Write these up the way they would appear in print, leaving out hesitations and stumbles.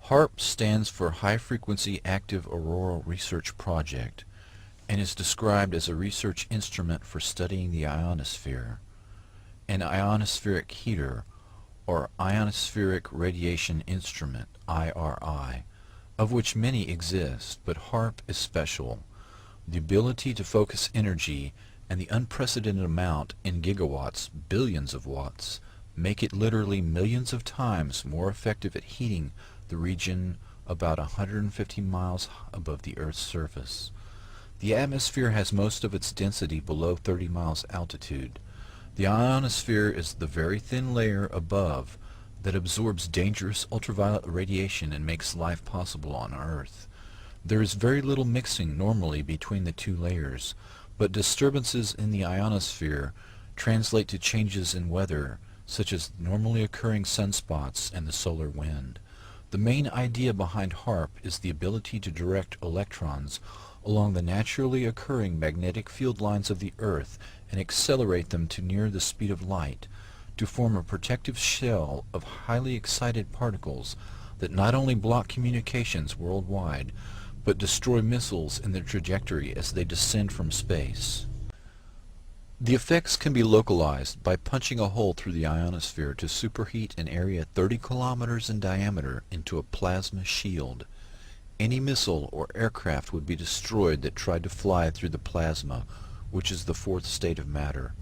HAARP stands for High Frequency Active Auroral Research Project and is described as a research instrument for studying the ionosphere, an ionospheric heater, or ionospheric radiation instrument, IRI, of which many exist, but HAARP is special. The ability to focus energy and the unprecedented amount in gigawatts, billions of watts, make it literally millions of times more effective at heating the region about 150 miles above the Earth's surface. The atmosphere has most of its density below 30 miles altitude. The ionosphere is the very thin layer above that absorbs dangerous ultraviolet radiation and makes life possible on Earth. There is very little mixing normally between the two layers, but disturbances in the ionosphere translate to changes in weather, such as normally occurring sunspots and the solar wind. The main idea behind HAARP is the ability to direct electrons along the naturally occurring magnetic field lines of the Earth and accelerate them to near the speed of light, to form a protective shell of highly excited particles that not only block communications worldwide, but destroy missiles in their trajectory as they descend from space. The effects can be localized by punching a hole through the ionosphere to superheat an area 30 kilometers in diameter into a plasma shield. Any missile or aircraft would be destroyed that tried to fly through the plasma, which is the fourth state of matter.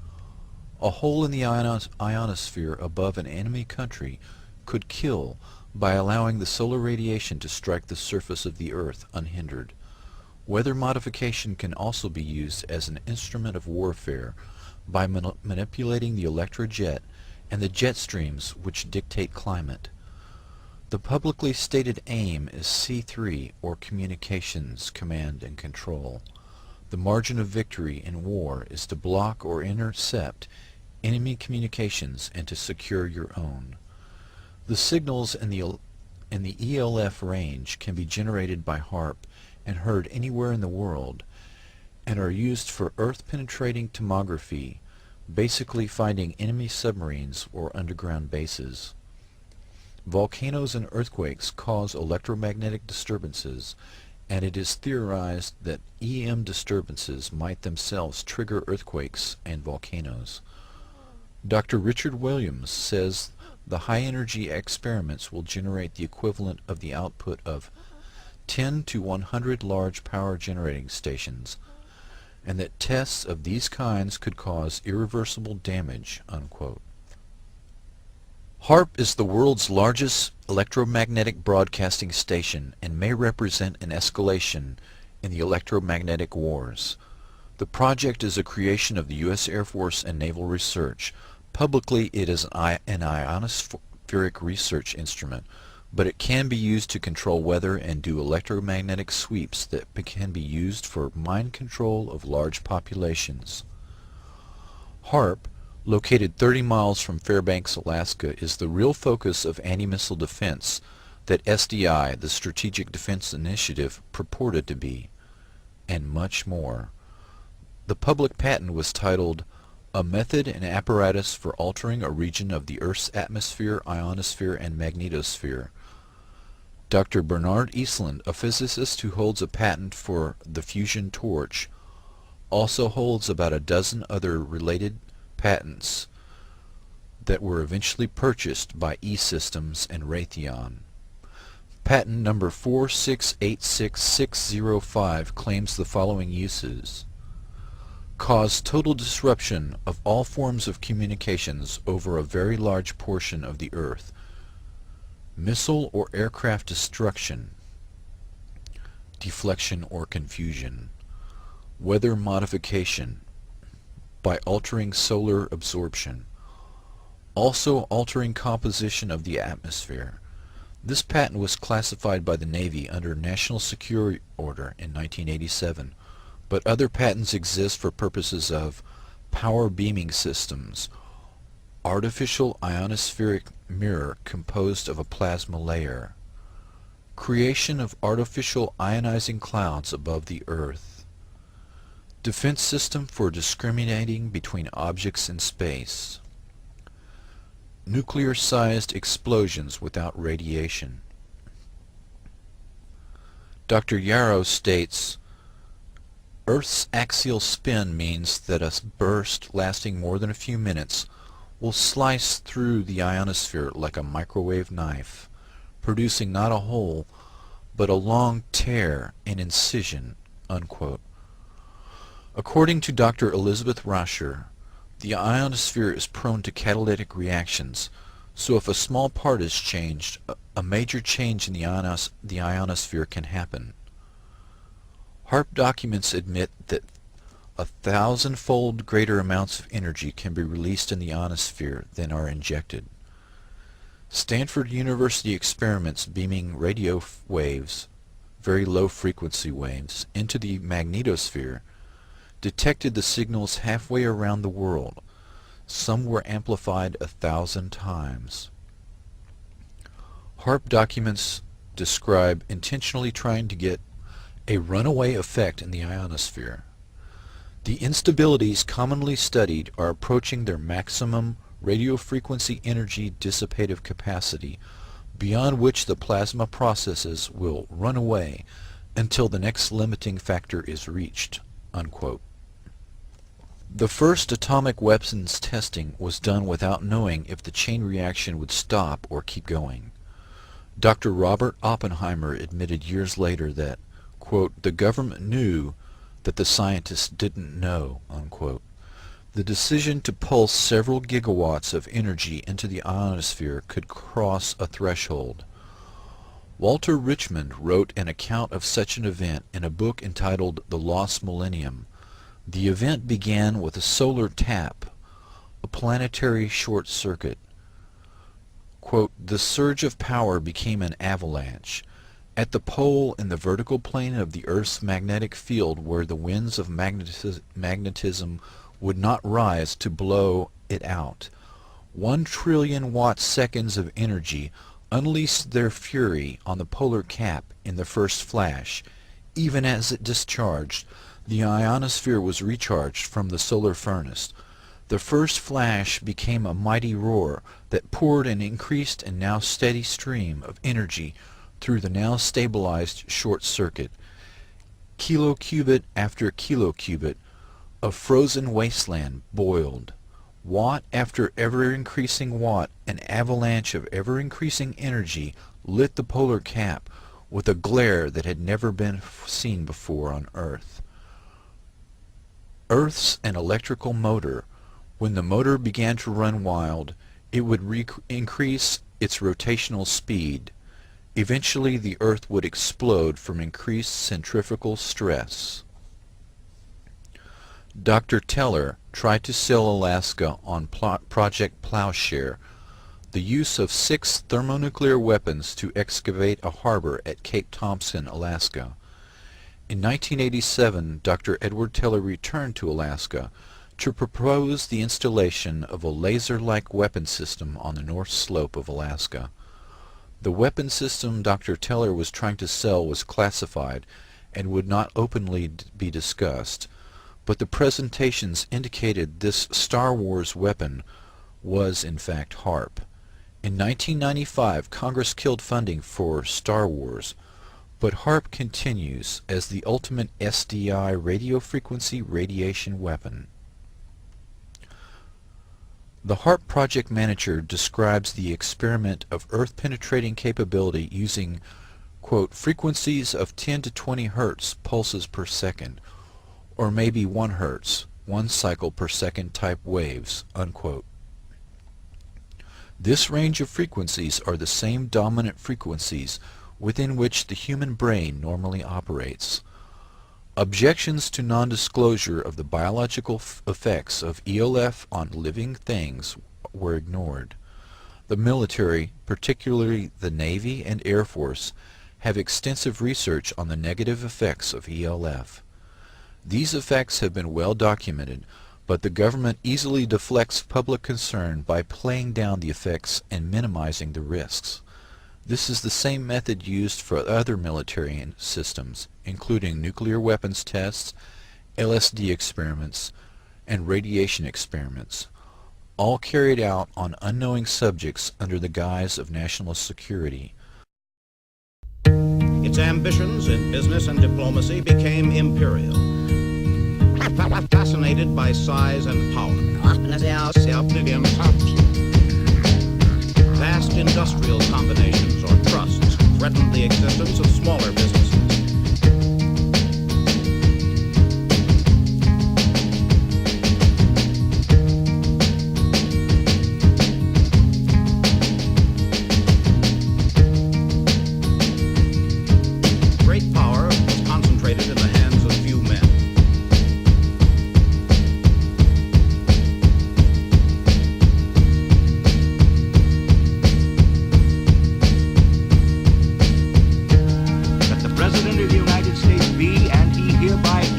A hole in the ionosphere above an enemy country could kill by allowing the solar radiation to strike the surface of the Earth unhindered. Weather modification can also be used as an instrument of warfare by manipulating the electrojet and the jet streams which dictate climate. The publicly stated aim is C3, or Communications, Command and Control. The margin of victory in war is to block or intercept enemy communications and to secure your own. The signals in the ELF range can be generated by HAARP and heard anywhere in the world, and are used for Earth-penetrating tomography, basically finding enemy submarines or underground bases. Volcanoes and earthquakes cause electromagnetic disturbances, and it is theorized that EM disturbances might themselves trigger earthquakes and volcanoes. Dr. Richard Williams says the high-energy experiments will generate the equivalent of the output of 10 to 100 large power generating stations, and that tests of these kinds could cause irreversible damage, unquote. HAARP is the world's largest electromagnetic broadcasting station and may represent an escalation in the electromagnetic wars. The project is a creation of the U.S. Air Force and Naval Research. Publicly, it is an ionospheric research instrument, but it can be used to control weather and do electromagnetic sweeps that can be used for mind control of large populations. HAARP, located 30 miles from Fairbanks, Alaska, is the real focus of anti-missile defense that SDI, the Strategic Defense Initiative, purported to be, and much more. The public patent was titled A Method and Apparatus for Altering a Region of the Earth's Atmosphere, Ionosphere, and Magnetosphere. Dr. Bernard Eastland, a physicist who holds a patent for the fusion torch, also holds about a dozen other related patents that were eventually purchased by E-Systems and Raytheon. Patent number 4686605 claims the following uses: cause total disruption of all forms of communications over a very large portion of the Earth, missile or aircraft destruction, deflection or confusion, weather modification by altering solar absorption, also altering composition of the atmosphere. This patent was classified by the Navy under National Security Order in 1987, but other patents exist for purposes of power beaming systems, artificial ionospheric mirror composed of a plasma layer, creation of artificial ionizing clouds above the Earth, defense system for discriminating between objects in space, nuclear-sized explosions without radiation, Dr. Yarrow states, Earth's axial spin means that a burst lasting more than a few minutes will slice through the ionosphere like a microwave knife, producing not a hole, but a long tear and incision, unquote. According to Dr. Elizabeth Rascher, the ionosphere is prone to catalytic reactions, so if a small part is changed, a major change in the ionosphere can happen. HAARP documents admit that 1,000-fold greater amounts of energy can be released in the ionosphere than are injected. Stanford University experiments beaming radio waves, very low frequency waves, into the magnetosphere detected the signals halfway around the world. Some were amplified 1,000 times. HAARP documents describe intentionally trying to get a runaway effect in the ionosphere. The instabilities commonly studied are approaching their maximum radio frequency energy dissipative capacity, beyond which the plasma processes will run away until the next limiting factor is reached, unquote. The first atomic weapons testing was done without knowing if the chain reaction would stop or keep going. Dr. Robert Oppenheimer admitted years later that, quote, the government knew that the scientists didn't know, unquote. The decision to pulse several gigawatts of energy into the ionosphere could cross a threshold. Walter Richmond wrote an account of such an event in a book entitled The Lost Millennium. The event began with a solar tap, a planetary short circuit. Quote, the surge of power became an avalanche. At the pole in the vertical plane of the Earth's magnetic field where the winds of magnetism would not rise to blow it out, 1 trillion watt-seconds of energy unleashed their fury on the polar cap in the first flash. Even as it discharged, the ionosphere was recharged from the solar furnace. The first flash became a mighty roar that poured an increased and now steady stream of energy through the now stabilized short circuit. Kilocubit after kilocubit of frozen wasteland boiled. Watt after ever-increasing watt, an avalanche of ever-increasing energy lit the polar cap with a glare that had never been seen before on Earth. Earth's an electrical motor. When the motor began to run wild, it would increase its rotational speed. Eventually the Earth would explode from increased centrifugal stress. Dr. Teller tried to sell Alaska on Project Plowshare, the use of 6 thermonuclear weapons to excavate a harbor at Cape Thompson, Alaska. In 1987, Dr. Edward Teller returned to Alaska to propose the installation of a laser-like weapon system on the north slope of Alaska. The weapon system Dr. Teller was trying to sell was classified and would not openly be discussed, but the presentations indicated this Star Wars weapon was in fact HAARP. In 1995, Congress killed funding for Star Wars, but HAARP continues as the ultimate SDI radio frequency radiation weapon. The HAARP project manager describes the experiment of Earth-penetrating capability using, quote, frequencies of 10 to 20 Hertz pulses per second, or maybe 1 Hertz, 1 cycle per second type waves, unquote. This range of frequencies are the same dominant frequencies within which the human brain normally operates. Objections to non-disclosure of the biological effects of ELF on living things were ignored. The military, particularly the Navy and Air Force, have extensive research on the negative effects of ELF. These effects have been well documented, but the government easily deflects public concern by playing down the effects and minimizing the risks. This is the same method used for other military systems, including nuclear weapons tests, LSD experiments, and radiation experiments, all carried out on unknowing subjects under the guise of national security. In Its ambitions in business and diplomacy became imperial. Fascinated by size and power. Vast industrial combinations or trusts threatened the existence of smaller businesses. Great power was concentrated in the hands of few men.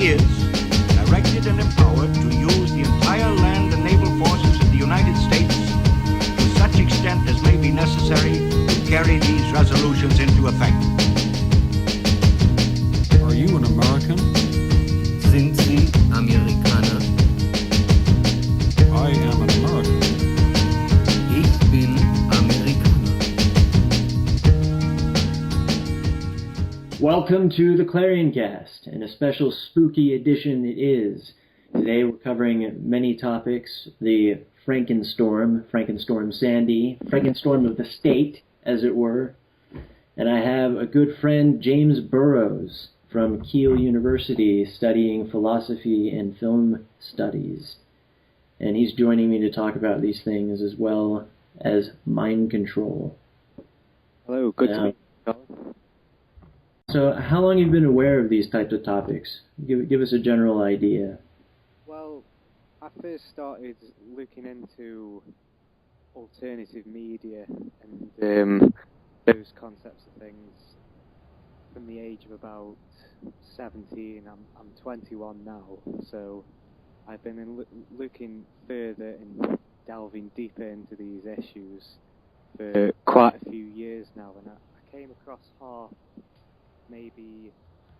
Is directed and empowered to use the entire land and naval forces of the United States to such extent as may be necessary to carry these resolutions into effect. Are you an American? Sind Sie Amerikaner? I am an American. Ich bin Amerikaner. Welcome to the Clarioncast, and a special spooky edition it is. Today we're covering many topics: the Frankenstorm Sandy, Frankenstorm of the state, as it were. And I have a good friend, James Burrows, from Keele University, studying philosophy and film studies. And he's joining me to talk about these things as well as mind control. Hello, good to meet you. So how long have you been aware of these types of topics? Give us a general idea. Well, I first started looking into alternative media and those concepts of things from the age of about 17. I'm 21 now, so I've been looking further and delving deeper into these issues for quite a few years now, and I came across HAARP maybe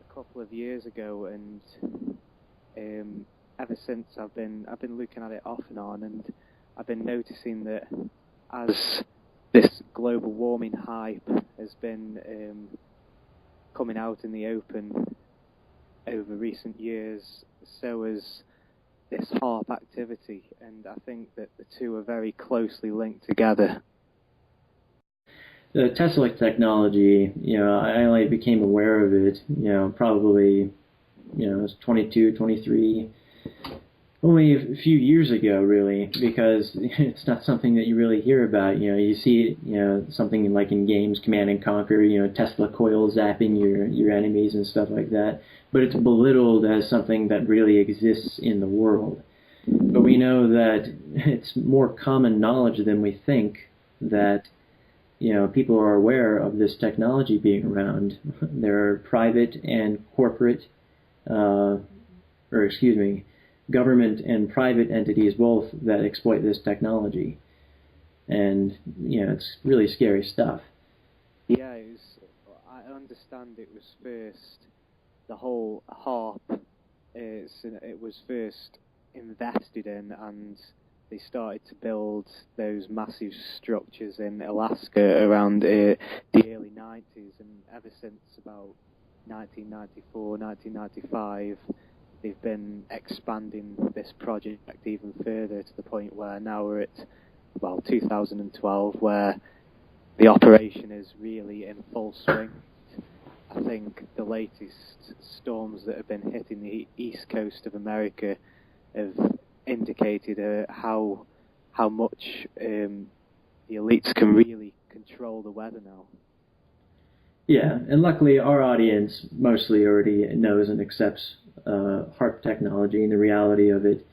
a couple of years ago, and ever since I've been looking at it off and on, and I've been noticing that as this global warming hype has been coming out in the open over recent years, so has this HAARP activity, and I think that the two are very closely linked together. The Tesla technology, I only became aware of it, probably, I was 22, 23, only a few years ago, really, because it's not something that you really hear about. You see it, something like in games, Command and Conquer, Tesla coil zapping your enemies and stuff like that. But it's belittled as something that really exists in the world. But we know that it's more common knowledge than we think that people are aware of this technology being around. There are private and corporate, government and private entities both that exploit this technology. And, it's really scary stuff. Yeah, I understand it was first, the whole HAARP, it was first invested in, and they started to build those massive structures in Alaska around the early 90s, and ever since about 1994, 1995, they've been expanding this project even further to the point where now we're at, 2012, where the operation is really in full swing. I think the latest storms that have been hitting the east coast of America have indicated how much the elites can really control the weather now. Yeah, and luckily our audience mostly already knows and accepts HAARP technology and the reality of it.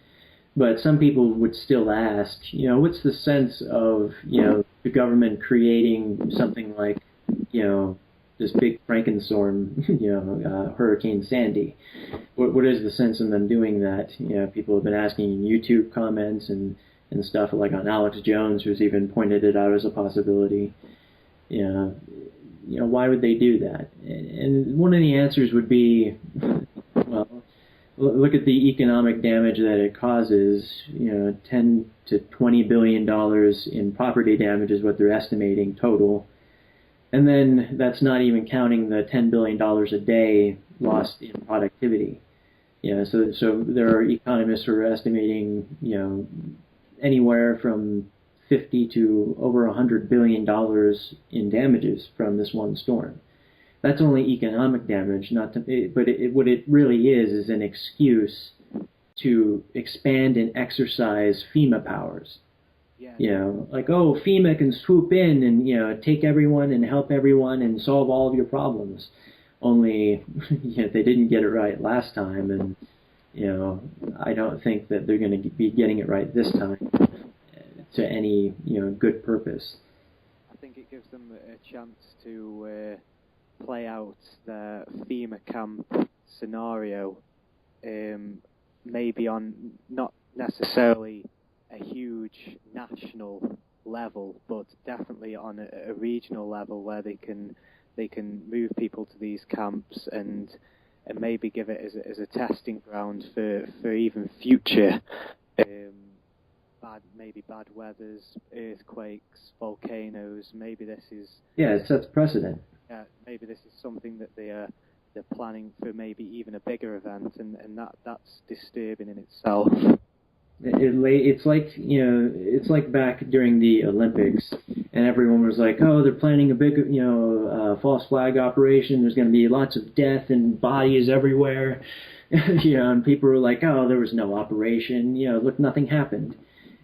But some people would still ask, what's the sense of, the government creating something like, this big Frankenstorm, Hurricane Sandy? What is the sense in them doing that? People have been asking in YouTube comments and stuff, like on Alex Jones, who's even pointed it out as a possibility. Why would they do that? And one of the answers would be, well, look at the economic damage that it causes. $10 to $20 billion in property damage is what they're estimating total. And then that's not even counting the $10 billion a day lost in productivity. So there are economists who are estimating, anywhere from 50 to over $100 billion in damages from this one storm. That's only economic damage, but what it really is an excuse to expand and exercise FEMA powers. Yeah. Like, oh, FEMA can swoop in and, take everyone and help everyone and solve all of your problems. Only, they didn't get it right last time, and, I don't think that they're going to be getting it right this time to any, good purpose. I think it gives them a chance to play out their FEMA camp scenario, maybe on not necessarily a huge national level, but definitely on a regional level where they can move people to these camps and maybe give it as a testing ground for even future bad weathers, earthquakes, volcanoes. Maybe this is it sets precedent. Maybe this is something that they're planning for, maybe even a bigger event, and that's disturbing in itself. It's like back during the Olympics, and everyone was like, oh, they're planning a big, false flag operation. There's going to be lots of death and bodies everywhere. And people were like, oh, there was no operation. Look, nothing happened.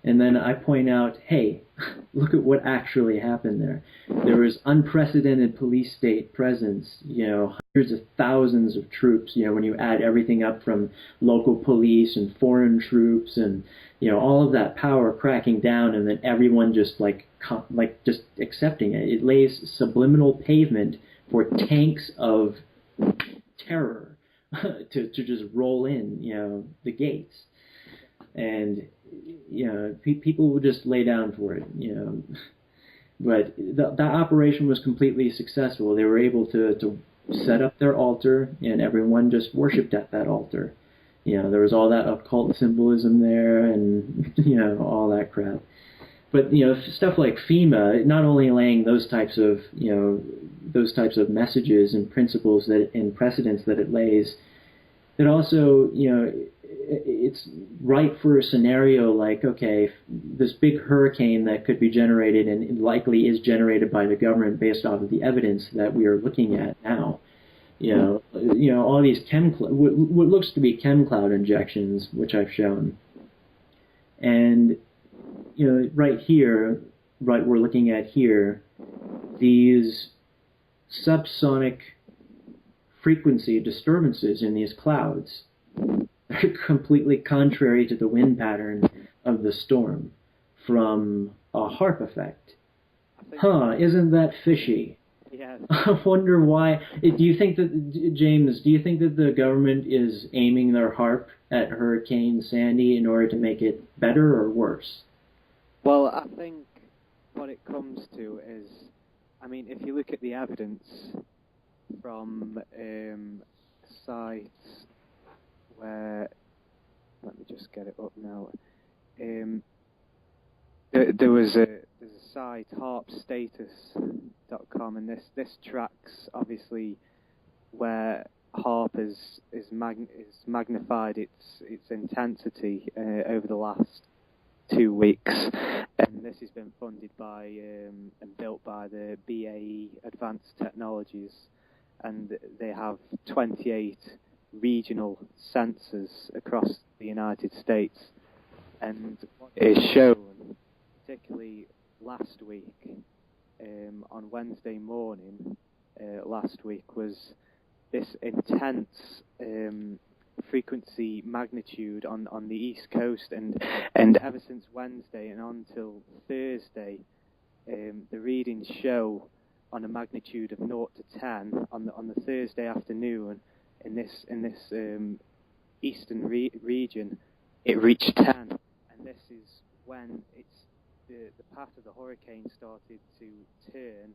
And then I point out, hey, look at what actually happened there. There was unprecedented police state presence, hundreds of thousands of troops, when you add everything up from local police and foreign troops and, all of that power cracking down, and then everyone just just accepting it. It lays subliminal pavement for tanks of terror to just roll in, the gates. And people would just lay down for it, But that operation was completely successful. They were able to set up their altar, and everyone just worshipped at that altar. There was all that occult symbolism there, and all that crap. But stuff like FEMA, not only laying those types of messages and principles and precedents that it lays, it also it's right for a scenario like, okay, this big hurricane that could be generated and likely is generated by the government based off of the evidence that we are looking at now. All these what looks to be chem cloud injections, which I've shown. And, right here, we're looking at here, these subsonic frequency disturbances in these clouds are completely contrary to the wind pattern of the storm from a HAARP effect. Isn't that fishy? Yeah. I wonder why. Do you think that, James, the government is aiming their HAARP at Hurricane Sandy in order to make it better or worse? Well, I think what it comes to is, if you look at the evidence from sites where, let me just get it up now. There's a site, HAARPstatus.com, and this tracks obviously where HAARP is magnified its intensity over the last 2 weeks, and this has been funded by and built by the BAE Advanced Technologies, and they have 28 regional sensors across the United States, and what is shown, particularly last week, on Wednesday morning last week, was this intense frequency magnitude on the East Coast, and ever since Wednesday and on till Thursday, the readings show on a magnitude of 0 to 10 on the Thursday afternoon in this eastern region, it reached 10, and this is when the path of the hurricane started to turn.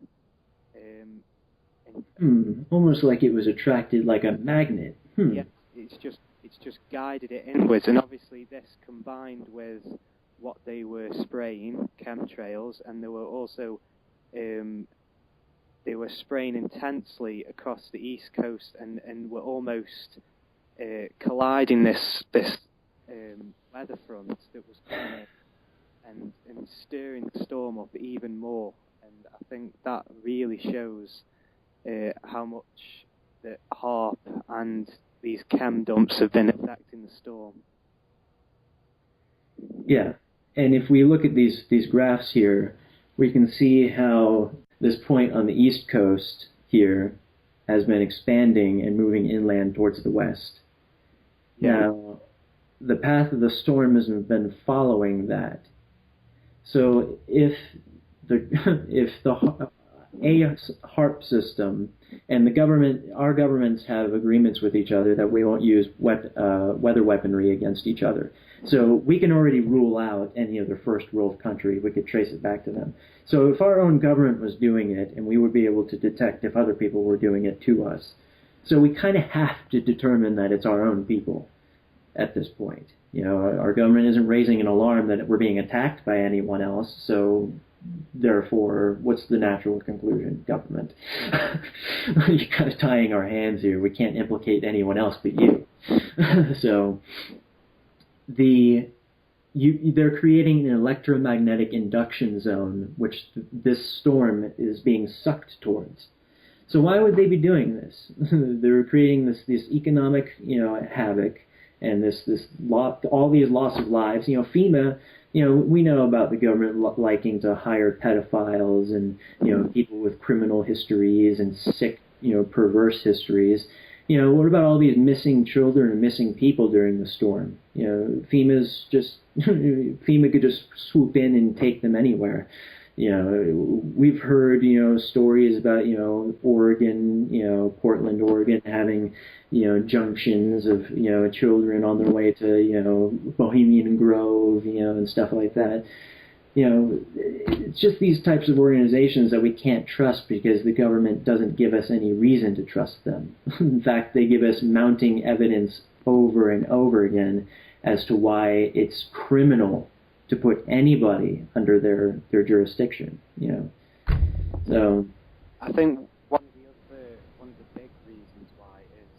Almost like it was attracted like a magnet. Yeah, it's just guided it inwards, and obviously this combined with what they were spraying, chemtrails, and they were were spraying intensely across the east coast and were almost colliding this weather front that was coming in and stirring the storm up even more. And I think that really shows how much that HAARP and these chem dumps have been affecting the storm. Yeah, and if we look at these graphs here, we can see how this point on the east coast here has been expanding and moving inland towards the west. Yeah. Now, the path of the storm has been following that. So if the HAARP system and the government, our governments have agreements with each other that we won't use weather weaponry against each other. So we can already rule out any other first world country. We could trace it back to them. So if our own government was doing it, and we would be able to detect if other people were doing it to us. So we kind of have to determine that it's our own people at this point. You know, our government isn't raising an alarm that we're being attacked by anyone else, so therefore, what's the natural conclusion? Government. You're kind of tying our hands here. We can't implicate anyone else but you. So they're creating an electromagnetic induction zone, which this storm is being sucked towards. So why would they be doing this? They're creating this economic, havoc, and all these loss of lives. FEMA. We know about the government liking to hire pedophiles and, people with criminal histories and sick, perverse histories. What about all these missing children and missing people during the storm? FEMA could just swoop in and take them anywhere. We've heard, stories about, Oregon, Portland, Oregon, having, junctions of, children on their way to, Bohemian Grove, and stuff like that. It's just these types of organizations that we can't trust because the government doesn't give us any reason to trust them. In fact, they give us mounting evidence over and over again as to why it's criminal to put anybody under their jurisdiction, So I think one of the big reasons why is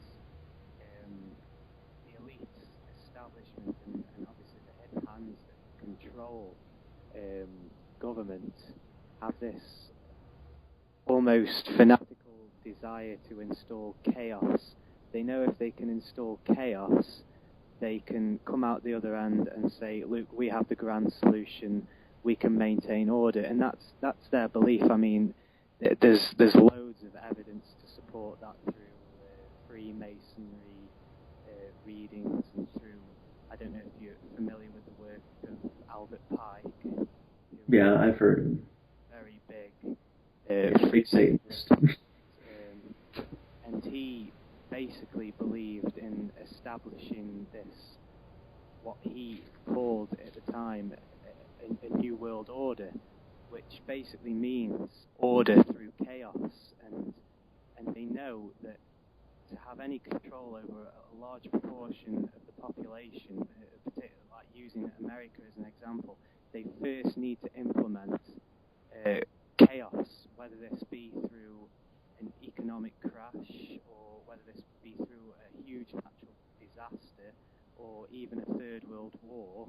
the elite establishment and obviously the head hands that control government have this almost fanatical desire to install chaos. They know if they can install chaos, they can come out the other end and say, look, we have the grand solution, we can maintain order. And that's their belief. I mean, there's loads of evidence to support that through Freemasonry readings and through, I don't know if you're familiar with the work of Albert Pike. Yeah, I've heard of him. Very big. Free Satanist. And he basically believed in establishing this, what he called at the time a new world order, which basically means order through chaos. And they know that to have any control over a large proportion of the population, particularly like using America as an example, they first need to implement chaos, whether this be through an economic crash or whether this be through a huge natural disaster or even a third world war.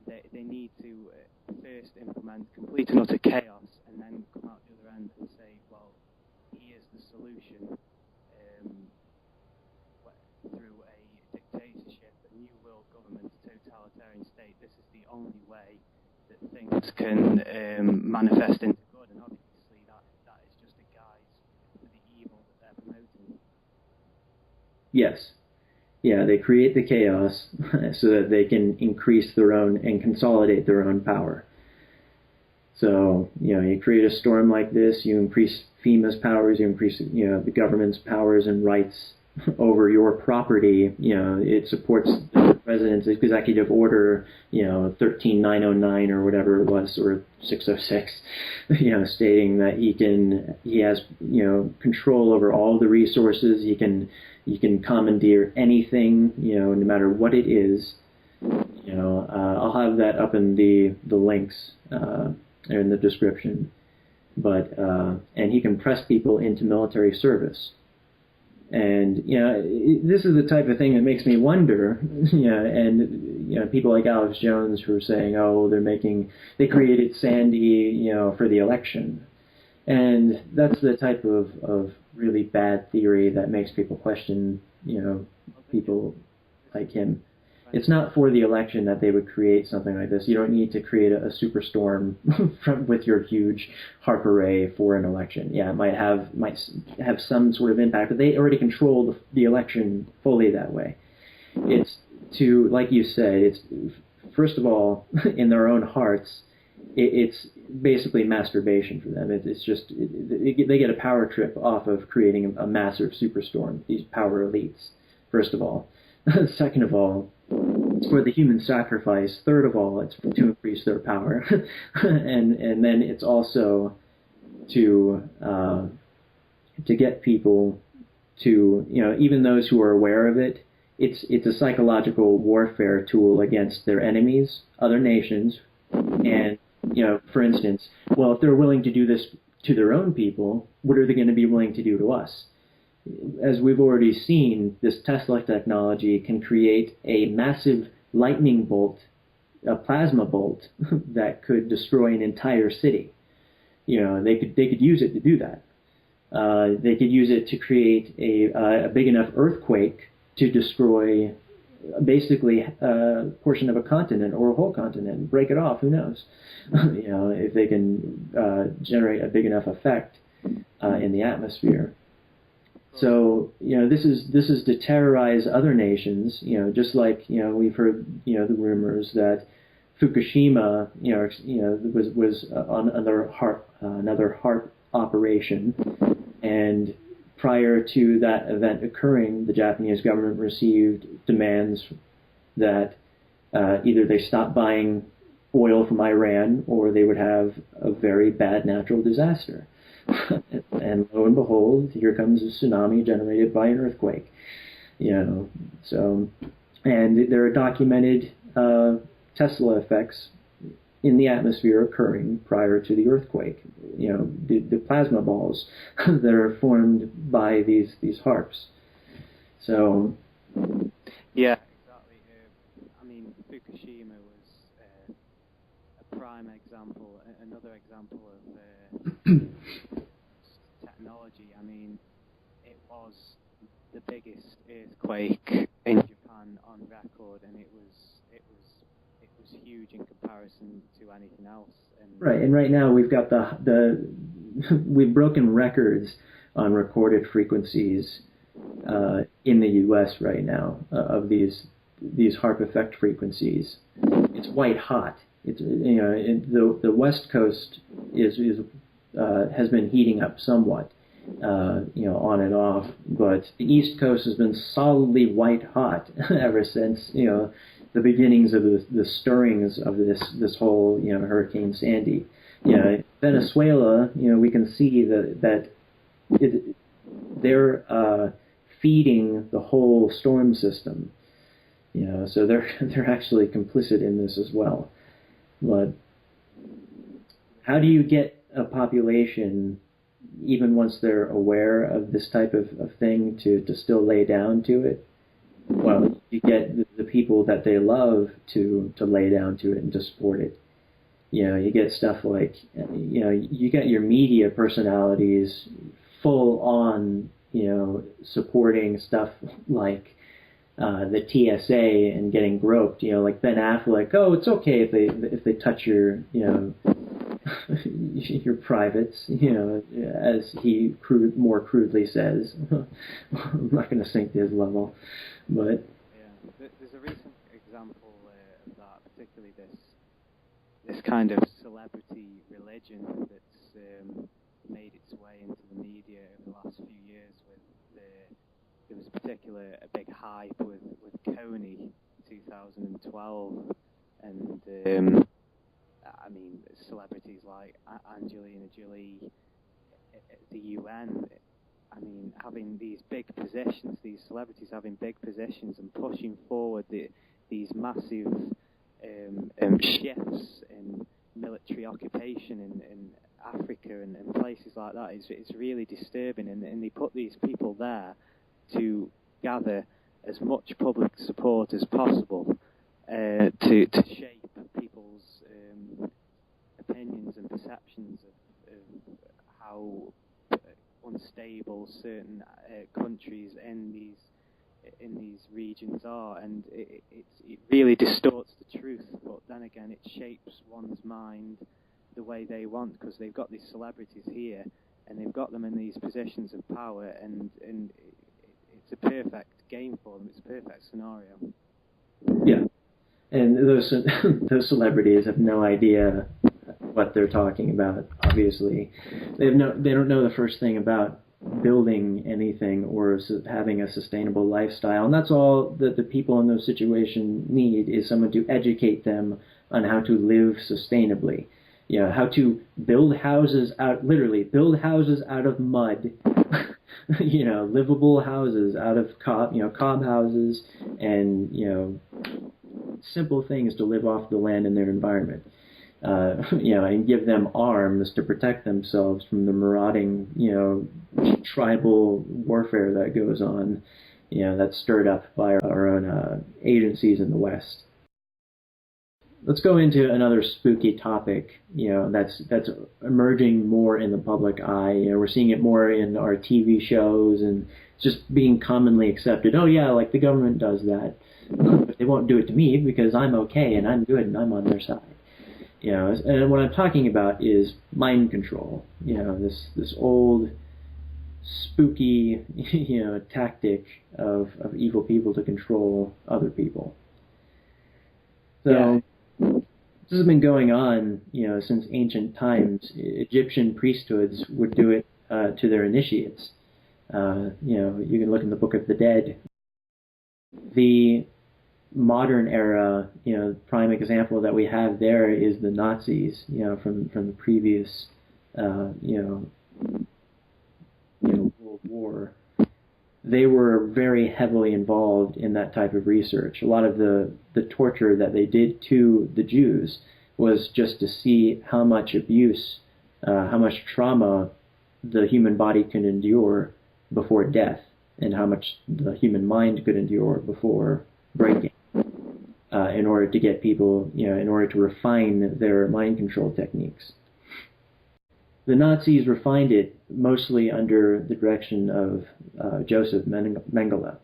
They need to first implement complete and utter chaos and then come out the other end and say, well, here's the solution through a dictatorship, a new world government, totalitarian state. This is the only way that things can manifest into good, and obviously that is just a guise for the evil that they're promoting. Yes. Yeah, they create the chaos so that they can increase their own and consolidate their own power. So, you create a storm like this, you increase FEMA's powers, you increase, the government's powers and rights over your property. It supports the president's executive order, 13909 or whatever it was, or 606, stating that he has control over all the resources. You can commandeer anything, no matter what it is. I'll have that up in the links in the description. but and he can press people into military service. And this is the type of thing that makes me wonder. And people like Alex Jones who are saying, oh, they created Sandy, for the election, and that's the type of really bad theory that makes people question, people like him. It's not for the election that they would create something like this. You don't need to create a superstorm with your huge HAARP array for an election. Yeah, it might have some sort of impact, but they already control the election fully that way. It's to, like you said, it's first of all, in their own hearts, it's basically masturbation for them. It's just they get a power trip off of creating a massive superstorm. These power elites, first of all. Second of all, it's for the human sacrifice. Third of all, it's to increase their power, and then it's also to get people to, even those who are aware of it. It's a psychological warfare tool against their enemies, other nations, and for instance, well, if they're willing to do this to their own people, what are they going to be willing to do to us? As we've already seen, this Tesla technology can create a massive lightning bolt, a plasma bolt, that could destroy an entire city. They could use it to do that. They could use it to create a big enough earthquake to destroy basically a portion of a continent or a whole continent, break it off. Who knows? If they can generate a big enough effect in the atmosphere. So this is to terrorize other nations. Just like we've heard the rumors that Fukushima was on another HAARP operation, and prior to that event occurring, the Japanese government received demands that either they stop buying oil from Iran or they would have a very bad natural disaster. And lo and behold, here comes a tsunami generated by an earthquake. So, and there are documented Tesla effects in the atmosphere occurring prior to the earthquake. The plasma balls that are formed by these HAARPs. So, yeah, exactly. Fukushima was a prime example. Another example of technology. It was the biggest earthquake in Japan on record, and it was huge in comparison to anything else. Right, and right now we've got we've broken records on recorded frequencies in the U.S. right now of these HAARP effect frequencies. It's white hot. It's the West Coast has been heating up somewhat, on and off, but the East Coast has been solidly white hot ever since the beginnings of the stirrings of this whole Hurricane Sandy. Venezuela, we can see that they're feeding the whole storm system. So they're actually complicit in this as well. But how do you get a population, even once they're aware of this type of thing, to still lay down to it? Well, you get the people that they love to lay down to it and to support it. You get stuff like, you get your media personalities full on, supporting stuff like the TSA and getting groped. Like Ben Affleck. Oh, it's okay if they touch your, your privates. As he more crudely says. I'm not going to sink to his level, but yeah, there's a recent example of that, particularly this kind of celebrity religion that's made its way into the media over the last few years. There was a big hype with Coney in 2012, and celebrities like Angelina Jolie at the UN. Having these big positions, these celebrities having big positions and pushing forward these massive shifts in military occupation in Africa and places like that is really disturbing, and they put these people there to gather as much public support as possible to shape people's opinions and perceptions of how unstable certain countries in these regions are, and it really distorts the truth. But then again, it shapes one's mind the way they want, because they've got these celebrities here, and they've got them in these positions of power, and it's a perfect game for them. It's a perfect scenario. Yeah, and those celebrities have no idea what they're talking about. Obviously, they don't know the first thing about building anything or having a sustainable lifestyle, and that's all that the people in those situations need, is someone to educate them on how to live sustainably. You know, how to build houses literally build houses out of mud. You know, livable houses out of cob houses, and, you know, simple things to live off the land and their environment. You know, and give them arms to protect themselves from the marauding, you know, tribal warfare that goes on, you know, that's stirred up by our own agencies in the West. Let's go into another spooky topic, you know, that's emerging more in the public eye. You know, we're seeing it more in our TV shows, and just being commonly accepted. Oh yeah, like the government does that, but they won't do it to me because I'm okay and I'm good and I'm on their side. You know, and what I'm talking about is mind control. You know, this old spooky, you know, tactic of evil people to control other people. So. Yeah. This has been going on, you know, since ancient times. Egyptian priesthoods would do it to their initiates. You know, you can look in the Book of the Dead. The modern era, you know, prime example that we have there is the Nazis, you know, from the previous, you know, World War. They were very heavily involved in that type of research. A lot of the torture that they did to the Jews was just to see how much abuse, how much trauma the human body can endure before death, and how much the human mind could endure before breaking, in order to get people, you know, in order to refine their mind control techniques. The Nazis refined it mostly under the direction of Joseph Mengele,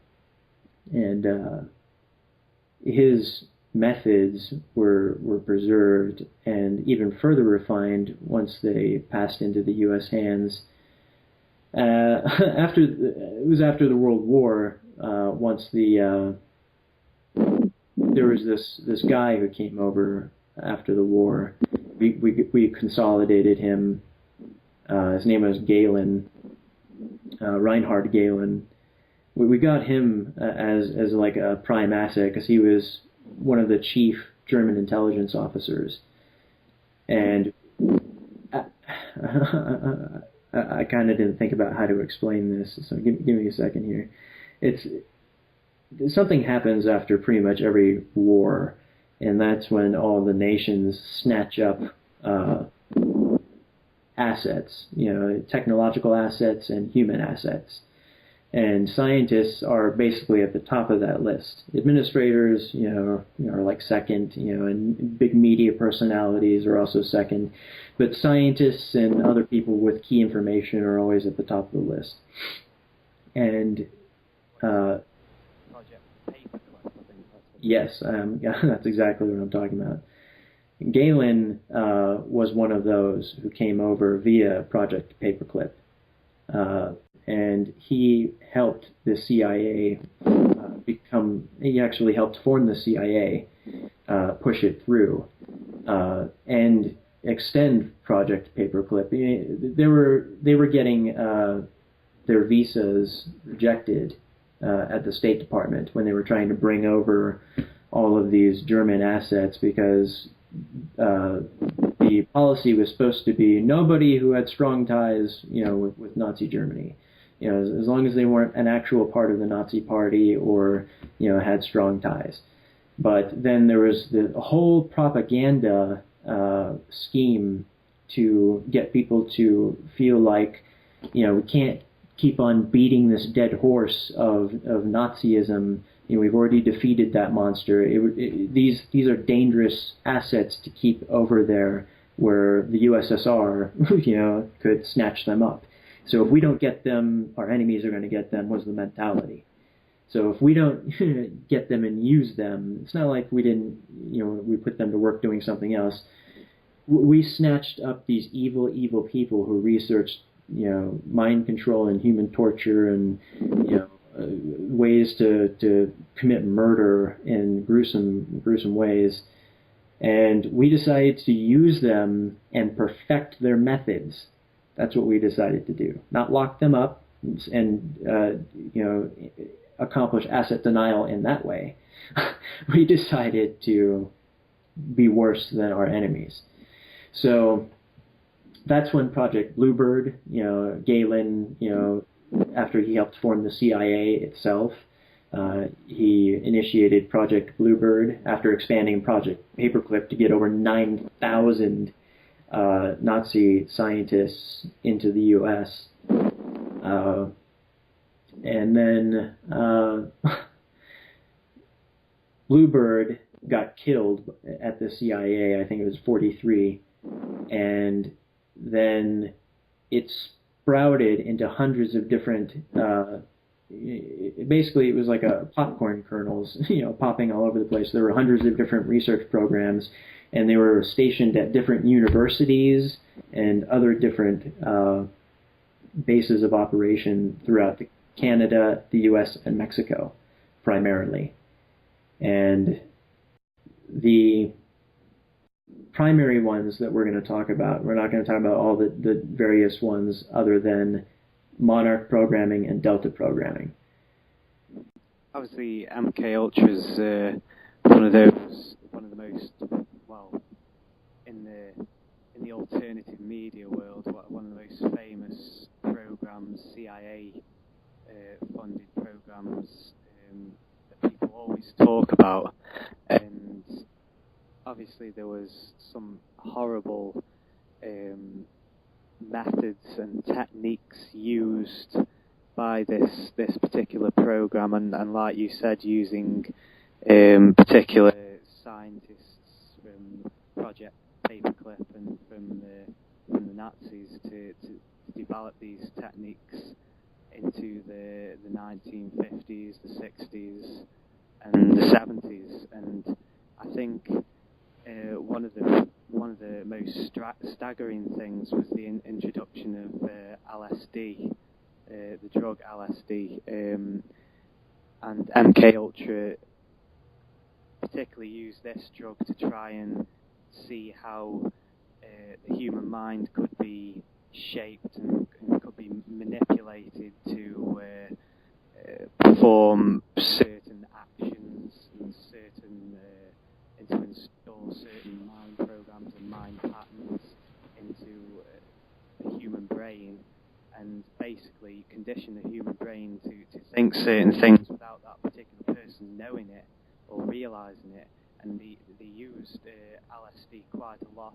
and his methods were preserved and even further refined once they passed into the U.S. hands. It was after the World War. Once there was this guy who came over after the war. We consolidated him. His name was Galen, Reinhard Galen. We got him as like a prime asset because he was one of the chief German intelligence officers. And I kind of didn't think about how to explain this, so give me a second here. Something happens after pretty much every war, and that's when all the nations snatch up assets, you know, technological assets and human assets. And scientists are basically at the top of that list. Administrators, you know, are like second, you know, and big media personalities are also second. But scientists and other people with key information are always at the top of the list. And yes, that's exactly what I'm talking about. Galen was one of those who came over via Project Paperclip, and he helped the CIA he actually helped form the CIA, push it through, and extend Project Paperclip. They were getting their visas rejected at the State Department when they were trying to bring over all of these German assets, because the policy was supposed to be nobody who had strong ties, you know, with Nazi Germany, you know, as long as they weren't an actual part of the Nazi Party or, you know, had strong ties. But then there was the whole propaganda scheme to get people to feel like, we can't keep on beating this dead horse of Nazism. We've already defeated that monster. These are dangerous assets to keep over there where the USSR, could snatch them up. So if we don't get them, our enemies are going to get them, was the mentality. So if we don't get them and use them, it's not like we didn't, we put them to work doing something else. We snatched up these evil, evil people who researched, mind control and human torture and, ways to commit murder in gruesome ways. And we decided to use them and perfect their methods. That's what we decided to do. Not lock them up and, accomplish asset denial in that way. We decided to be worse than our enemies. So that's when Project Bluebird, Galen, after he helped form the CIA itself, he initiated Project Bluebird after expanding Project Paperclip to get over 9,000 Nazi scientists into the U.S. And then Bluebird got killed at the CIA, I think it was 43, and then it sprouted into hundreds of different, basically it was like a popcorn kernels, popping all over the place. There were hundreds of different research programs, and they were stationed at different universities and other different bases of operation throughout Canada, the U.S., and Mexico, primarily. And the primary ones that we're going to talk about, we're not going to talk about all the various ones other than Monarch programming and Delta programming. Obviously, MKUltra is one of the most, in the alternative media world, one of the most famous programs, CIA funded programs that people always talk about. And obviously there was some horrible methods and techniques used by this particular program, and like you said, using particular scientists from Project Paperclip and from the Nazis to develop these techniques into the 1950s, the 60s, and the 70s. And I think one of the most staggering things was the introduction of LSD, the drug LSD, and MKUltra particularly used this drug to try and see how the human mind could be shaped and could be manipulated to perform certain actions and to install certain mind programs and mind patterns into the human brain, and basically condition the human brain to think certain things without that particular person knowing it or realizing it. And they used LSD quite a lot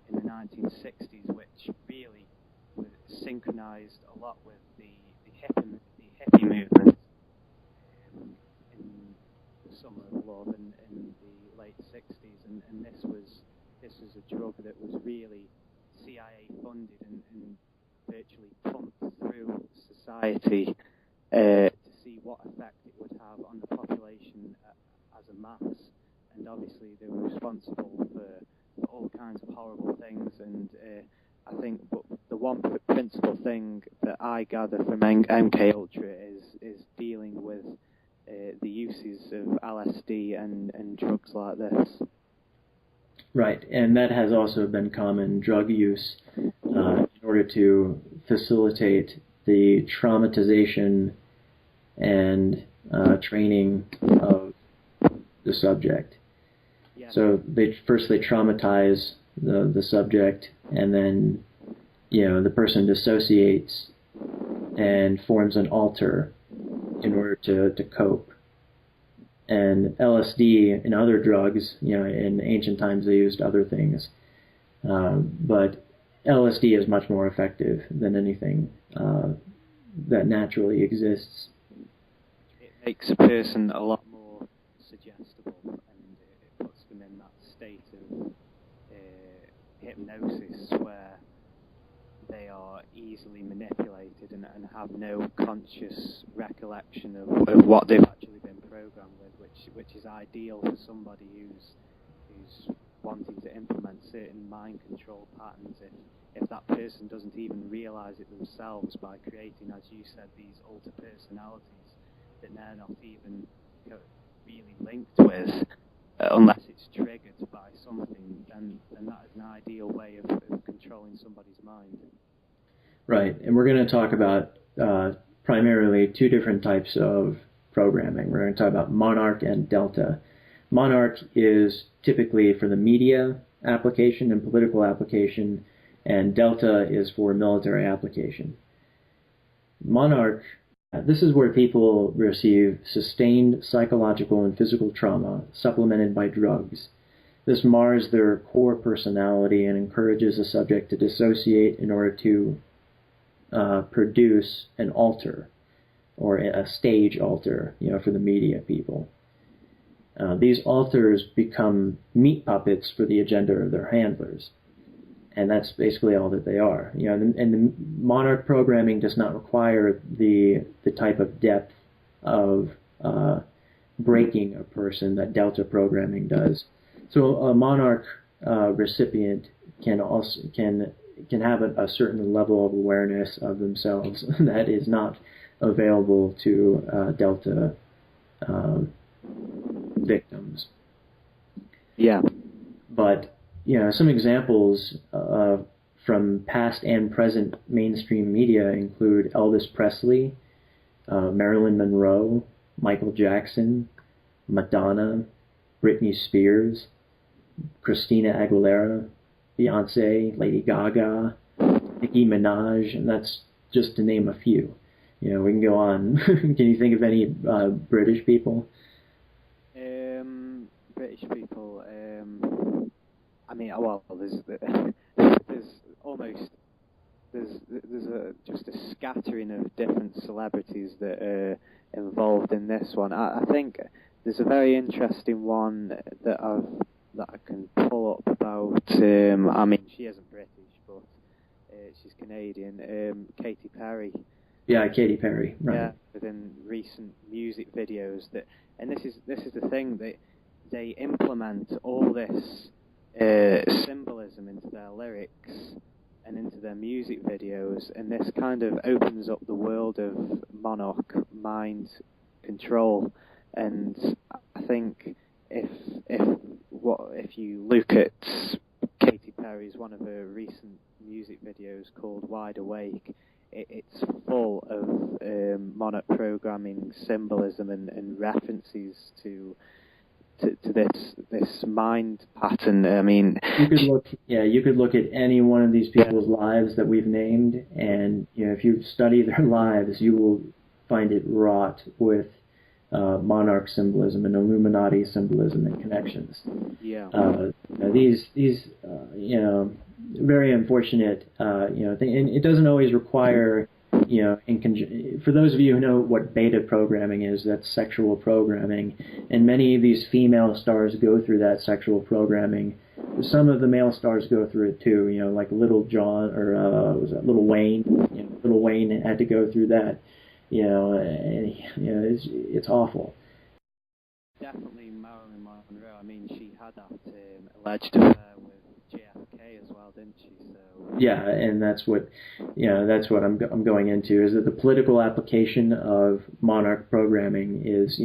in the 1960s, which really was synchronized a lot with the hippie movement in the Summer of Love in the late 60s, and this was a drug that was really CIA funded and virtually pumped through society to see what effect it would have on the population as a mass. And obviously they were responsible for all kinds of horrible things, and I think the one principal thing that I gather from MKUltra is dealing with the uses of LSD and drugs like this. Right, and that has also been common drug use in order to facilitate the traumatization and training of the subject. Yeah. So they traumatize the subject, and then the person dissociates and forms an alter in order to cope. And LSD and other drugs, in ancient times they used other things, but LSD is much more effective than anything that naturally exists. It makes a person a lot more suggestible, and it puts them in that state of hypnosis where they are easily manipulated and have no conscious recollection of what they've actually been programmed with, which is ideal for somebody who's wanting to implement certain mind control patterns. If that person doesn't even realize it themselves by creating, as you said, these alter personalities that they're not even really linked with, unless it's triggered by something, then that is an ideal way of controlling somebody's mind. Right, and we're going to talk about primarily two different types of programming. We're going to talk about Monarch and Delta. Monarch is typically for the media application and political application, and Delta is for military application. Monarch, this is where people receive sustained psychological and physical trauma supplemented by drugs. This mars their core personality and encourages the subject to dissociate in order to produce an alter, or a stage alter, for the media people. These alters become meat puppets for the agenda of their handlers, and that's basically all that they are. And the Monarch programming does not require the type of depth of breaking a person that Delta programming does. So a Monarch recipient can have a certain level of awareness of themselves that is not available to Delta victims. Yeah. But some examples from past and present mainstream media include Elvis Presley, Marilyn Monroe, Michael Jackson, Madonna, Britney Spears, Christina Aguilera, Beyonce, Lady Gaga, Nicki Minaj, and that's just to name a few. We can go on. Can you think of any British people? British people. I mean, well, there's just a scattering of different celebrities that are involved in this one. I think there's a very interesting one that I can pull up about. I mean, she isn't British, but she's Canadian. Katy Perry. Yeah, Katy Perry. Right. Yeah, within recent music videos and this is the thing, they implement all this symbolism into their lyrics and into their music videos, and this kind of opens up the world of Monarch mind control. And I think if you look at Katy Perry's one of her recent music videos called Wide Awake, it's full of Monarch programming symbolism and references to this mind pattern. I mean, you could look at any one of these people's lives that we've named, and if you study their lives, you will find it wrought with Monarch symbolism and Illuminati symbolism and connections. Yeah. These very unfortunate thing, and it doesn't always require for those of you who know what beta programming is, that's sexual programming, and many of these female stars go through that sexual programming. Some of the male stars go through it too, like Little John, or was that Little Wayne? Little Wayne had to go through that. It's awful. Definitely Marilyn Monroe. I mean, she had that alleged affair with JFK as well, didn't she? So yeah, and that's what I'm going into, is that the political application of Monarch programming is,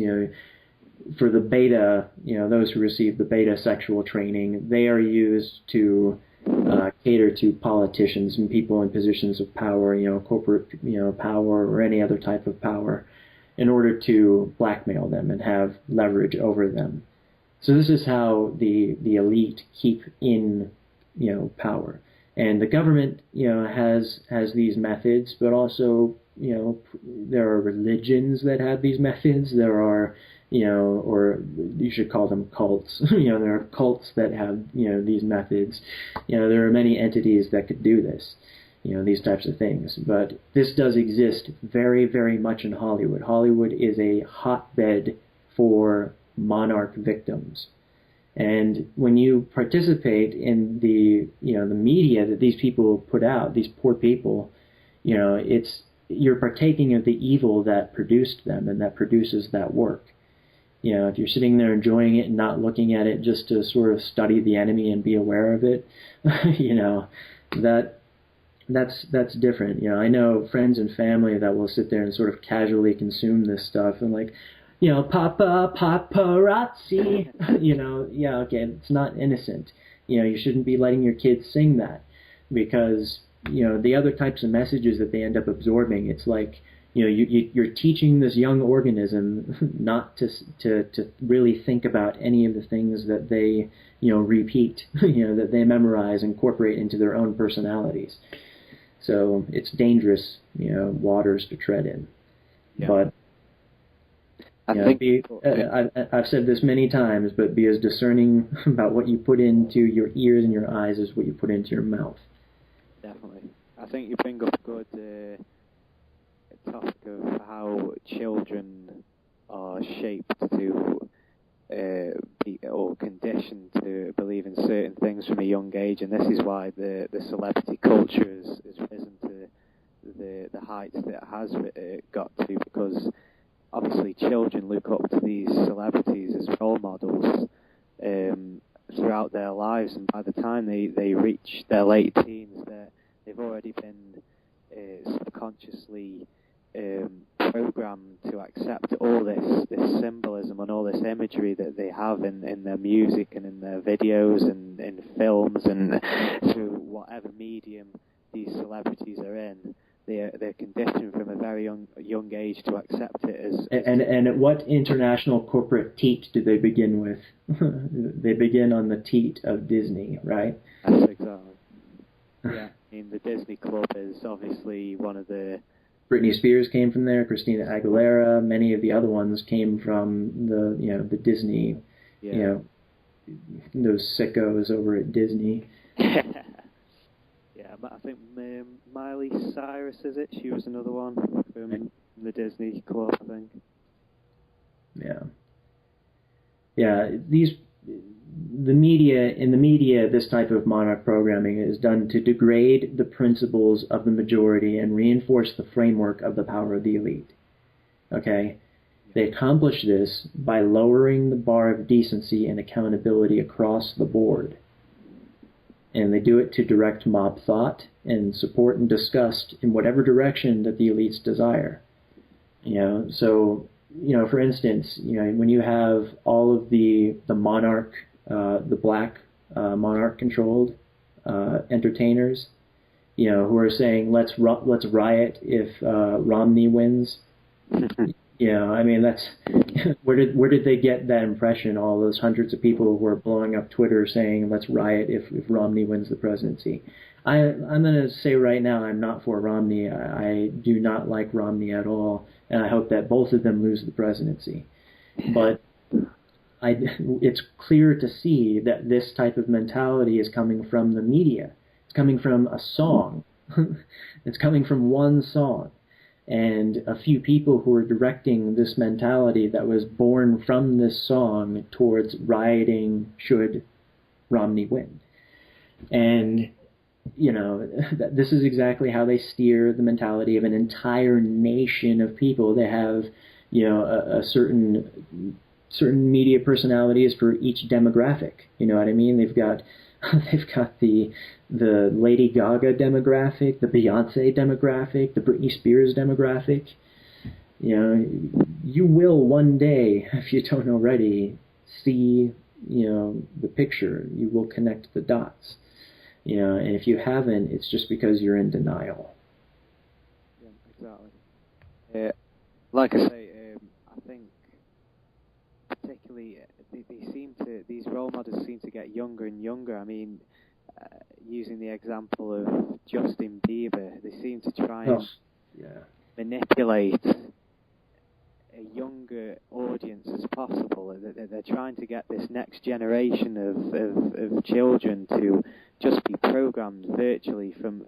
for the beta, those who receive the beta sexual training, they are used to cater to politicians and people in positions of power, corporate, power or any other type of power, in order to blackmail them and have leverage over them. So this is how the elite keep in, power. And the government, has these methods, but also there are religions that have these methods. There are, or you should call them cults. There are cults that have, these methods. There are many entities that could do this, these types of things. But this does exist very, very much in Hollywood. Hollywood is a hotbed for monarch victims. And when you participate in the media that these people put out, these poor people, you're partaking of the evil that produced them and that produces that work. If you're sitting there enjoying it and not looking at it just to sort of study the enemy and be aware of it, that's different. I know friends and family that will sit there and sort of casually consume this stuff and like, paparazzi, yeah, okay, it's not innocent. You shouldn't be letting your kids sing that, because, the other types of messages that they end up absorbing, it's like, you're teaching this young organism not to really think about any of the things that they, repeat, that they memorize, incorporate into their own personalities. So it's dangerous, waters to tread in. Yeah. But I've said this many times, but be as discerning about what you put into your ears and your eyes as what you put into your mouth. Definitely. I think you bring up a good topic of how children are shaped to be or conditioned to believe in certain things from a young age, and this is why the celebrity culture has risen to the heights that it has got to, because obviously children look up to these celebrities as role models throughout their lives, and by the time they reach their late teens, they've already been subconsciously programmed to accept all this symbolism and all this imagery that they have in their music and in their videos and in films and through whatever medium these celebrities are in. They're conditioned from a very young age to accept it as... And at what international corporate teat do they begin with? They begin on the teat of Disney, right? That's exactly. Yeah, I mean, the Disney Club is obviously one of the... Britney Spears came from there, Christina Aguilera, many of the other ones came from the Disney, those sickos over at Disney. Yeah, I think Miley Cyrus, is it? She was another one from the Disney Club, I think. Yeah, the media, this type of monarch programming is done to degrade the principles of the majority and reinforce the framework of the power of the elite. Okay? They accomplish this by lowering the bar of decency and accountability across the board. And they do it to direct mob thought and support and disgust in whatever direction that the elites desire. So, for instance, when you have all of the monarch, the black monarch-controlled entertainers, who are saying let's riot if Romney wins. I mean, that's where did they get that impression? All those hundreds of people who were blowing up Twitter saying let's riot if Romney wins the presidency. I'm going to say right now I'm not for Romney. I do not like Romney at all, and I hope that both of them lose the presidency. But it's clear to see that this type of mentality is coming from the media. It's coming from a song. It's coming from one song. And a few people who are directing this mentality that was born from this song towards rioting should Romney win. And, this is exactly how they steer the mentality of an entire nation of people. They have, a certain media personalities for each demographic. You know what I mean? They've got the Lady Gaga demographic, the Beyonce demographic, the Britney Spears demographic. You will one day, if you don't already, see, the picture. You will connect the dots. And if you haven't, it's just because you're in denial. Yeah, exactly. Like I say, I think particularly these role models seem to get younger and younger. I mean, using the example of Justin Bieber, they seem to try and manipulate a younger audience as possible. They're trying to get this next generation of children to just be programmed virtually from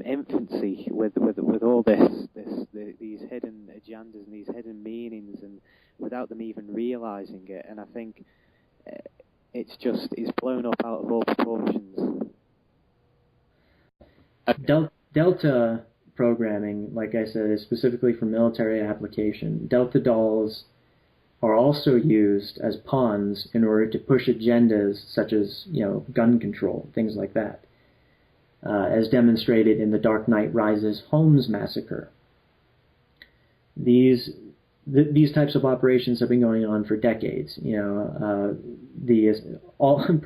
infancy with all these hidden agendas and these hidden meanings, and without them even realizing it. And I think it's blown up out of all proportions. Delta programming, like I said, is specifically for military application. Delta dolls are also used as pawns in order to push agendas such as, gun control, things like that, as demonstrated in the Dark Knight Rises Holmes massacre. These types of operations have been going on for decades. Pretty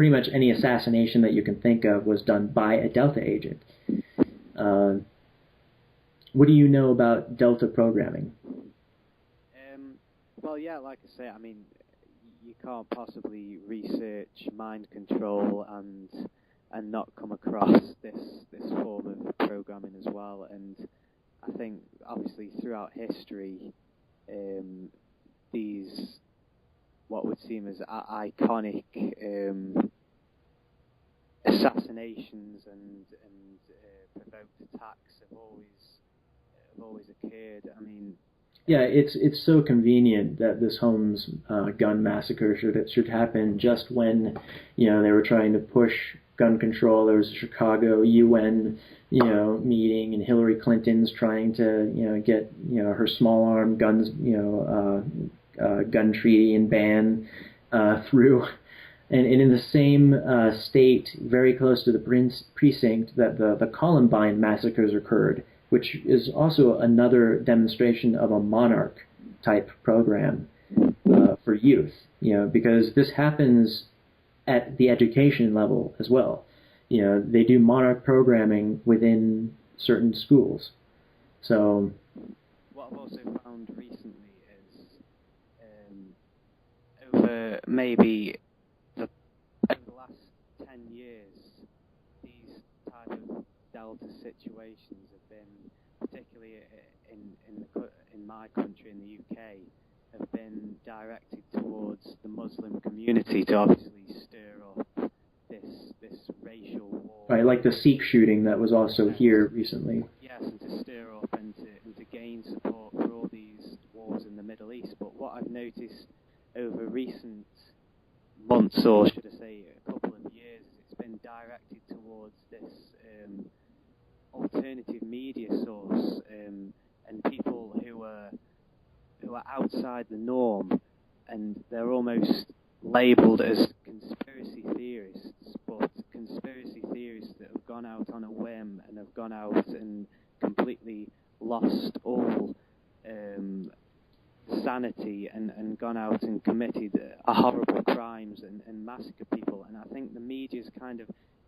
much any assassination that you can think of was done by a Delta agent. What do you know about Delta programming? Well, yeah, like I say, I mean, you can't possibly research mind control and not come across this form of programming as well. And I think, obviously, throughout history, these what would seem as iconic assassinations and provoked attacks have always occurred. I mean, yeah, it's so convenient that this Holmes gun massacre should happen just when they were trying to push gun control. There was a Chicago UN meeting, and Hillary Clinton's trying to get her small arm guns gun treaty and ban through. And in the same state, very close to the precinct that the Columbine massacres occurred, which is also another demonstration of a Monarch-type program for youth, because this happens at the education level as well. They do Monarch programming within certain schools. So what I've also found recently is over the last 10 years, these type of Delta situations have been, particularly in my country, in the UK, have been directed towards the Muslim community to obviously stir up this racial war. Right, like the Sikh shooting that was also here recently. Yes, and to stir up and to gain support for all these wars in the Middle East. But what I've noticed over recent months, or should I say a couple of years, is it's been directed towards this alternative media source, and people who are outside the norm, and they're almost labelled as conspiracy theorists, but conspiracy theorists that have gone out on a whim and have gone out and completely lost all sanity and gone out and committed horrible crimes and massacred people. And I think the media's kind of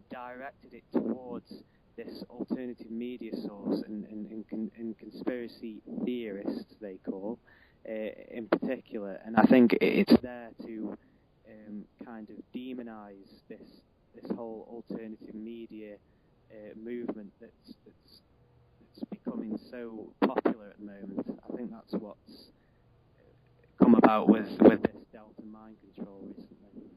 directed it towards this alternative media source and conspiracy theorists, they call, in particular. And I think it's there to kind of demonize this whole alternative media movement that's becoming so popular at the moment. I think that's what's come about with this Delta mind control recently.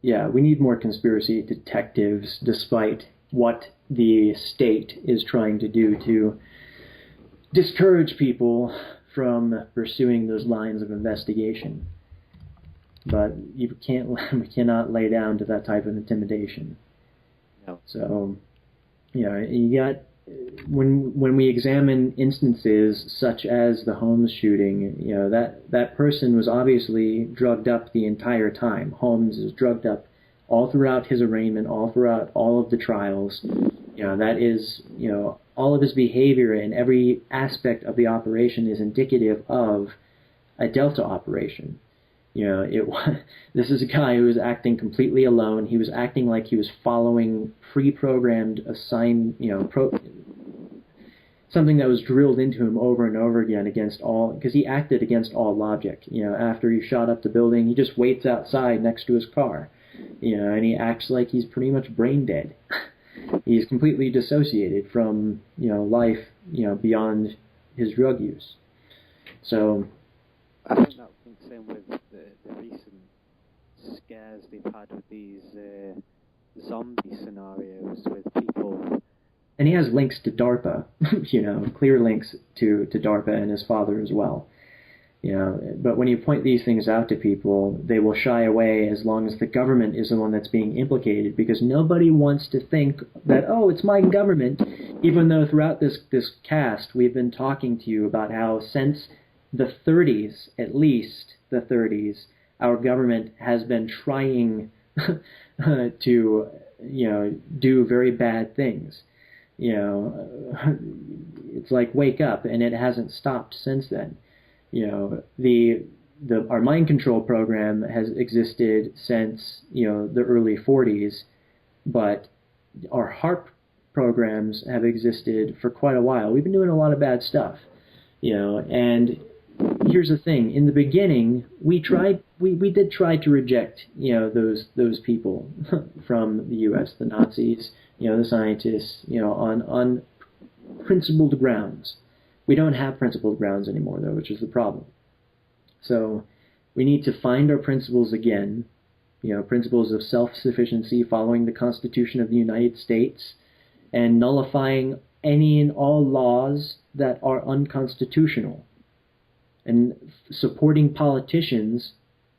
Yeah, we need more conspiracy detectives, despite what the state is trying to do to discourage people from pursuing those lines of investigation. But we cannot lay down to that type of intimidation. No. So, you got, when we examine instances such as the Holmes shooting, that person was obviously drugged up the entire time. Holmes is drugged up all throughout his arraignment, all throughout all of the trials. That is, all of his behavior and every aspect of the operation is indicative of a Delta operation. This is a guy who was acting completely alone. He was acting like he was following pre-programmed, assigned, something that was drilled into him over and over again because he acted against all logic. After he shot up the building, he just waits outside next to his car, and he acts like he's pretty much brain dead. He's completely dissociated from, life beyond his drug use. So I think that links in with the recent scares they've had with these zombie scenarios with people. And he has links to DARPA, clear links to DARPA and his father as well. But when you point these things out to people, they will shy away as long as the government is the one that's being implicated, because nobody wants to think that, oh, it's my government, even though throughout this cast we've been talking to you about how since the 30s, at least the 30s, our government has been trying to, do very bad things. It's like wake up, and it hasn't stopped since then. Our mind control program has existed since the early 40s, but our HAARP programs have existed for quite a while. We've been doing a lot of bad stuff, and here's the thing: in the beginning, we did try to reject those people from the U.S., the Nazis, the scientists, on principled grounds. We don't have principled grounds anymore, though, which is the problem. So we need to find our principles again, principles of self-sufficiency, following the Constitution of the United States, and nullifying any and all laws that are unconstitutional, and supporting politicians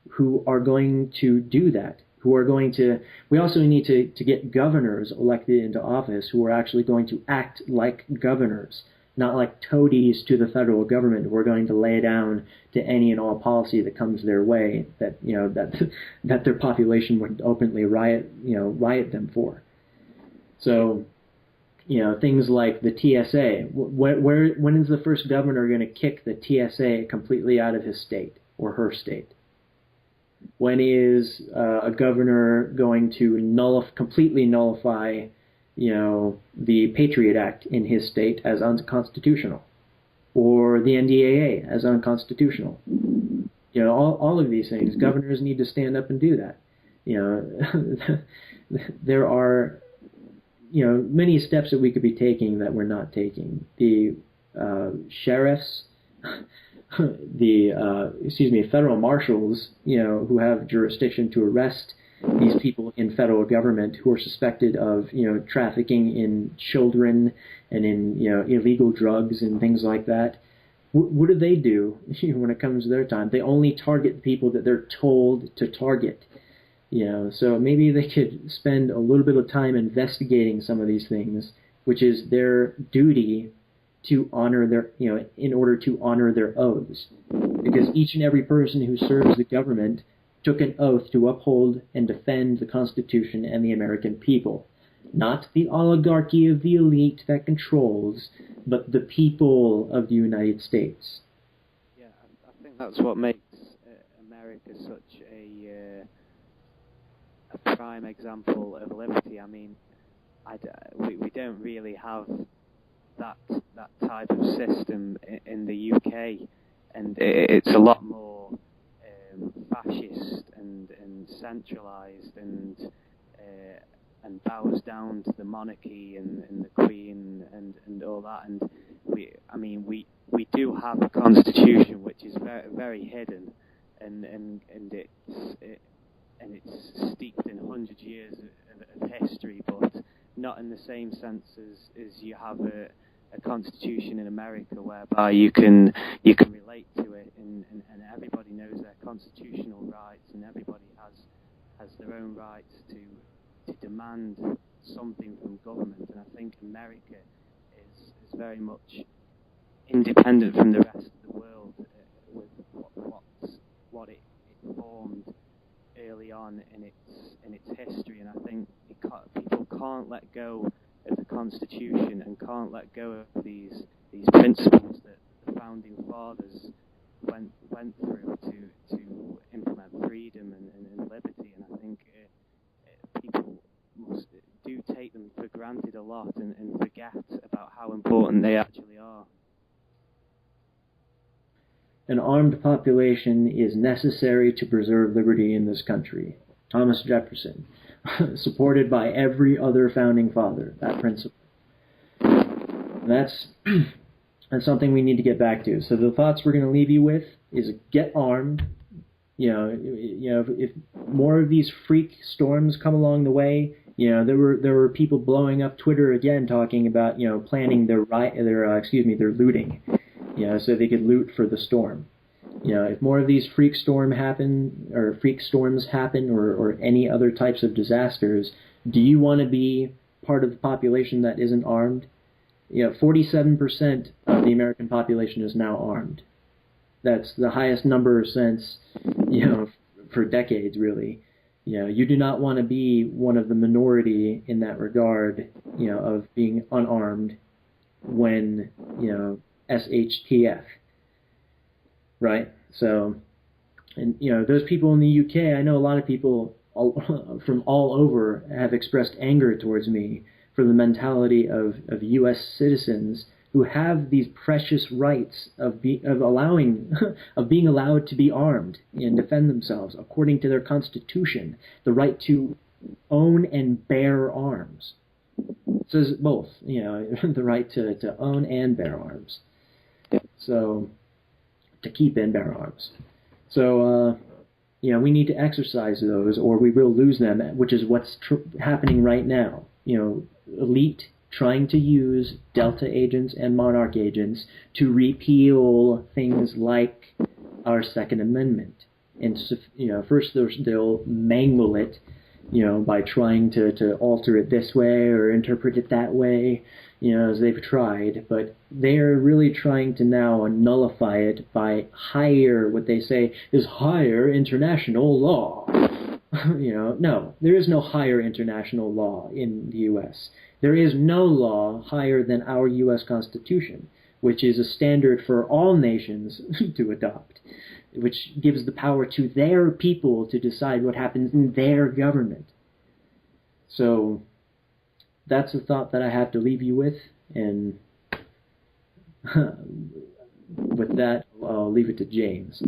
who are going to do that, we also need to get governors elected into office who are actually going to act like governors, not like toadies to the federal government who are going to lay down to any and all policy that comes their way that that their population would openly riot them for. So, things like the TSA. When is the first governor going to kick the TSA completely out of his state or her state? When is a governor going to completely nullify the Patriot Act in his state as unconstitutional, or the NDAA as unconstitutional? All of these things, governors need to stand up and do that. There are, many steps that we could be taking that we're not taking. The sheriffs, federal marshals, who have jurisdiction to arrest these people in federal government who are suspected of, trafficking in children and in, illegal drugs and things like that. What do they do when it comes to their time? They only target the people that they're told to target. So maybe they could spend a little bit of time investigating some of these things, which is their duty to honor their, in order to honor their oaths. Because each and every person who serves the government took an oath to uphold and defend the Constitution and the American people. Not the oligarchy of the elite that controls, but the people of the United States. Yeah, I think that's what makes America such a prime example of liberty. I mean, we don't really have that type of system in the UK, and it's a lot more fascist and centralised and bows down to the monarchy and the Queen and all that. And we do have a constitution which is very, very hidden, and it's steeped in 100 years of history, but not in the same sense as you have a constitution in America, whereby you can relate to it, and everybody knows their constitutional rights, and everybody has their own rights to demand something from government. And I think America is very much independent from the rest of the world with what it formed early on in its history. And I think people can't let go of the Constitution and can't let go of these principles that the founding fathers went through to implement freedom and liberty. And I think people do take them for granted a lot and forget about how important they actually are. An armed population is necessary to preserve liberty in this country. Thomas Jefferson, supported by every other founding father, that principle. And that's something we need to get back to. So the thoughts we're going to leave you with is get armed. If more of these freak storms come along the way, there were people blowing up Twitter again talking about planning their looting, so they could loot for the storm. If more of these freak storms happen, or any other types of disasters, do you want to be part of the population that isn't armed? 47% of the American population is now armed. That's the highest number since, for decades, really. You do not want to be one of the minority in that regard, of being unarmed when, SHTF. Right? So, and, those people in the UK, I know a lot of people from all over have expressed anger towards me for the mentality of U.S. citizens who have these precious rights of being allowed to be armed and defend themselves according to their constitution, the right to own and bear arms. It says both, the right to own and bear arms. So, to keep and bear arms. So, we need to exercise those or we will lose them, which is what's happening right now. Elite trying to use Delta agents and Monarch agents to repeal things like our Second Amendment. And, first they'll mangle it, by trying to alter it this way or interpret it that way, as they've tried. But they're really trying to now nullify it by what they say is higher international law. No, there is no higher international law in the U.S. There is no law higher than our U.S. Constitution, which is a standard for all nations to adopt, which gives the power to their people to decide what happens in their government. So that's a thought that I have to leave you with, and with that, I'll leave it to James.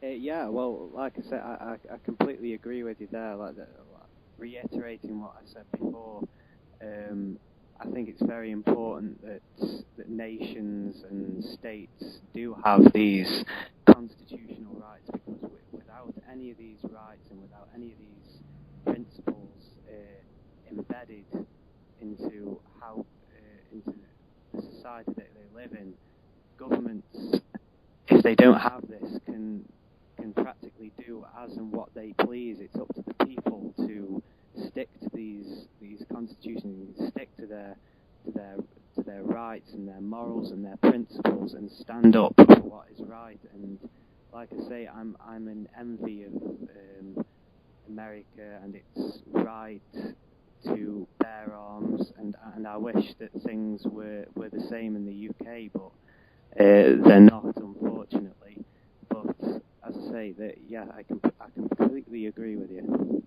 Yeah, well, like I said, I completely agree with you there. Reiterating what I said before, I think it's very important that nations and states do have these constitutional rights, because without any of these rights and without any of these principles embedded into into the society that they live in, governments, if they don't have this, can practically do as and what they please. It's up to the people to stick to these constitutions, stick to their rights and their morals and their principles, and stand up for what is right. And like I say, I'm in envy of America and its right to bear arms, and I wish that things were the same in the UK, but they're not, unfortunately. But as I say, I completely agree with you.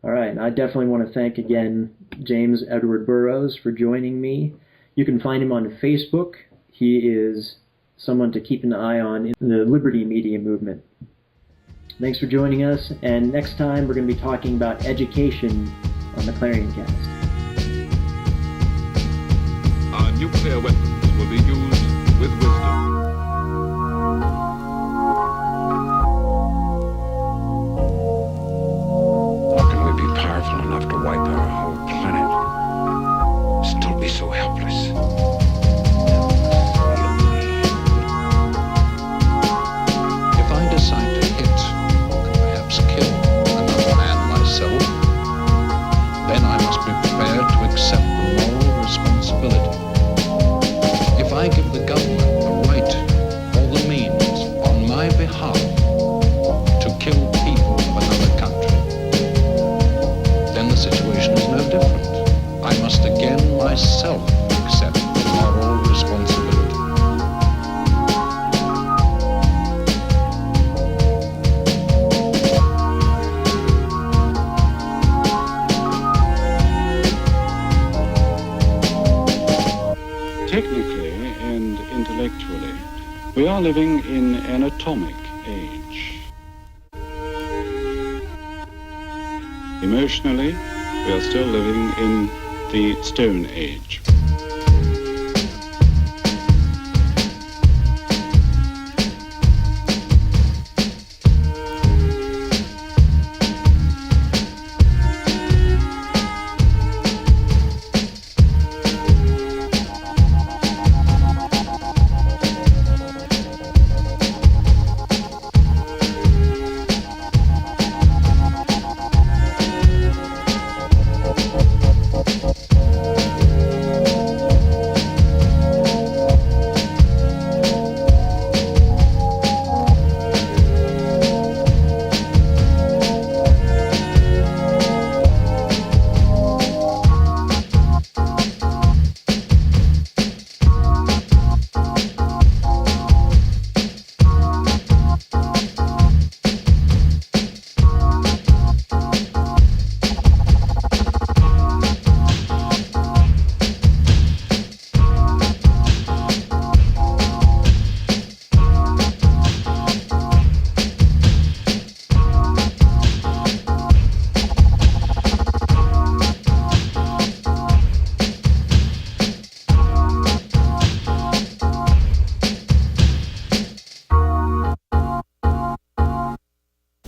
All right, I definitely want to thank again James Edward Burrows for joining me. You can find him on Facebook. He is someone to keep an eye on in the Liberty Media movement. Thanks for joining us, and next time we're going to be talking about education on the Clarioncast. Our nuclear weapons will be used with wisdom. How can we be powerful enough to wipe out a whole planet? Still be so helpless. If I decide to hit, or perhaps kill, another man myself, then I must be prepared to accept the moral responsibility. If I give the government the right or the means on my behalf to kill people of another country, then the situation is no different. I must again myself accept the moral responsibility. Technically and intellectually, we are living in an atomic age. Emotionally, we are still living in the Stone Age.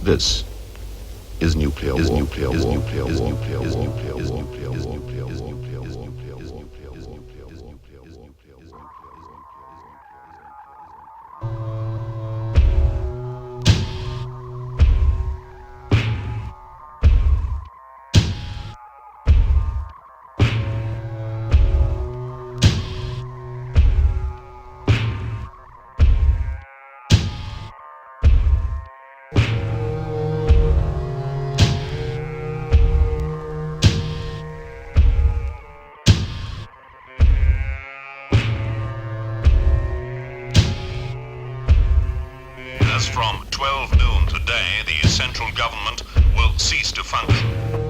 This is nuclear war. Is nuclear war. Is nuclear war. Is nuclear war. Is nuclear war. Is nuclear war. Is nuclear war. Is nuclear war. Is nuclear war. Is nuclear war. Is nuclear war. Is nuclear war. Is nuclear war. Is nuclear As from 12 noon today, the central government will cease to function.